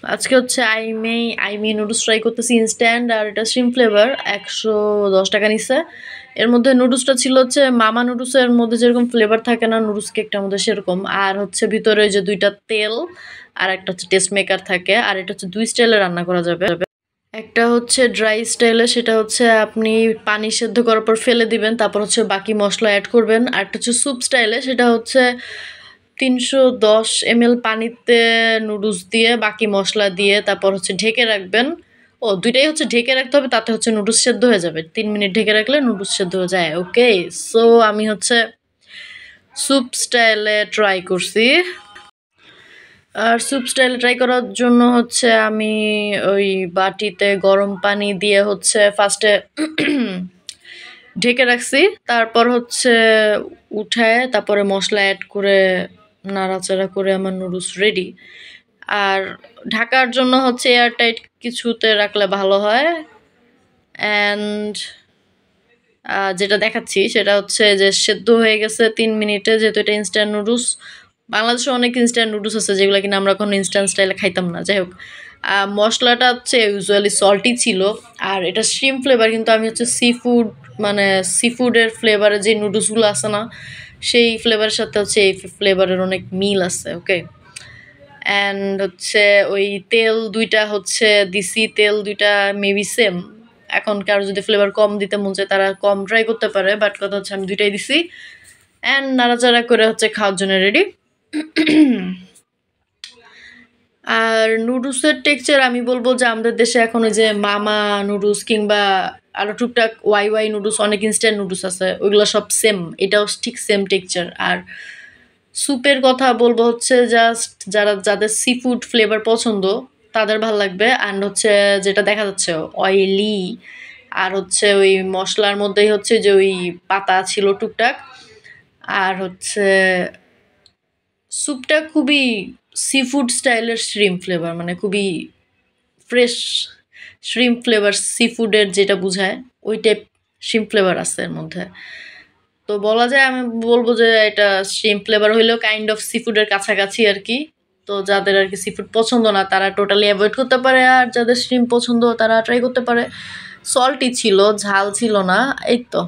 আজকে হচ্ছে আইমি noodles try করতেছি ইনস্ট্যান্ট, আর এটা শ্রিম ফ্লেভার। 110 টাকা নিচ্ছে। এর মধ্যে নুডলসটা ছিল হচ্ছে মামা নুডলসের মধ্যে যেরকম ফ্লেভার থাকে না নুডলস কেকটার মধ্যে সেরকম, আর হচ্ছে ভিতরে যে 2টা তেল আর একটা হচ্ছে টেস্ট মেকার থাকে, আর এটা হচ্ছে 2 স্টাইলে রান্না করা যাবে। একটা হচ্ছে ড্রাই স্টাইলে, সেটা হচ্ছে আপনি পানি সেদ্ধ করার পর ফেলে দিবেন, তারপর হচ্ছে বাকি মশলা অ্যাড করবেন। আর একটা হচ্ছে স্যুপ স্টাইলে, সেটা হচ্ছে 310 ml পানিতে নুডলস দিয়ে বাকি মশলা দিয়ে তারপর হচ্ছে ঢেকে রাখবেন। ও, দুইটাই হচ্ছে ঢেকে রাখতে হবে, তাতে হচ্ছে নুডলস সেদ্ধ হয়ে যাবে। 3 মিনিট ঢেকে রাখলে নুডলস সেদ্ধ হয়ে যায়। ওকে, সো আমি হচ্ছে স্যুপ স্টাইলে ট্রাই করছি। আর স্যুপ স্টাইলে ট্রাই করার জন্য হচ্ছে আমি ওই বাটিতে গরম পানি দিয়ে হচ্ছে ফার্স্টে ঢেকে রাখছি, তারপর হচ্ছে উঠায় তারপরে মশলা অ্যাড করে নাড়াচাড়া করে আমার নুডলস রেডি। আর ঢাকার জন্য হচ্ছে এয়ারটাইট কিছুতে রাখলে ভালো হয়। অ্যান্ড যেটা দেখাচ্ছি সেটা হচ্ছে যে সেদ্ধ হয়ে গেছে 3 মিনিটে, যেহেতু এটা ইনস্ট্যান্ট নুডলস। বাংলাদেশে অনেক ইনস্ট্যান্ট নুডলস আছে যেগুলো কিনা আমরা কোনো ইনস্ট্যান্ট স্টাইলে খাইতাম না। যাই হোক, মশলাটা হচ্ছে ইউজুয়ালি সল্টি ছিল। আর এটা শ্রিম ফ্লেভার, কিন্তু আমি হচ্ছে মানে সি ফুডের ফ্লেভারে যে নুডলসগুলো আছে না, সেই ফ্লেভারের সাথে হচ্ছে এই ফ্লেভারের অনেক মিল আছে। ওকে, অ্যান্ড হচ্ছে ওই তেল 2টা হচ্ছে দিছি, তেল 2টা মেবি সেম। এখন কারো যদি ফ্লেভার কম দিতে মন চায় তারা কম ট্রাই করতে পারে, বাট কথা হচ্ছে আমি 2টাই দিছি। অ্যান্ড নাড়াচাড়া করে হচ্ছে খাওয়ার জন্য রেডি। আর নুডলসের টেক্সচার আমি বলবো যে আমাদের দেশে এখন ওই যে মামা নুডলস কিংবা আরও টুকটাক ওয়াই ওয়াই নুডলস, অনেক ইনস্ট্যান্ট নুডলস আছে, ওইগুলো সব সেম, এটাও ঠিক সেম টেক্সচার। আর স্যুপের কথা বলবো হচ্ছে জাস্ট যাদের সি ফুড ফ্লেভার পছন্দ তাদের ভাল লাগবে। অ্যান্ড হচ্ছে যেটা দেখা যাচ্ছে অয়েলি, আর হচ্ছে ওই মশলার মধ্যেই হচ্ছে যে ওই পাতা ছিল টুকটাক। আর হচ্ছে স্যুপটা খুবই সি ফুড স্টাইলের শ্রিম ফ্লেভার, মানে খুবই ফ্রেশ শ্রিম ফ্লেভার, সি ফুডের যেটা বোঝায় ওই টাইপ শ্রিম ফ্লেভার আছে এর মধ্যে। তো বলা যায়, আমি বলবো যে এটা শ্রিম ফ্লেভার হইলেও কাইন্ড অফ সি ফুডের কাছাকাছি আর কি। তো যাদের আর কি সি ফুড পছন্দ না তারা টোটালি অ্যাভয়েড করতে পারে, আর যাদের শ্রিম পছন্দ তারা ট্রাই করতে পারে। সল্টি ছিল, ঝাল ছিল না, এই তো।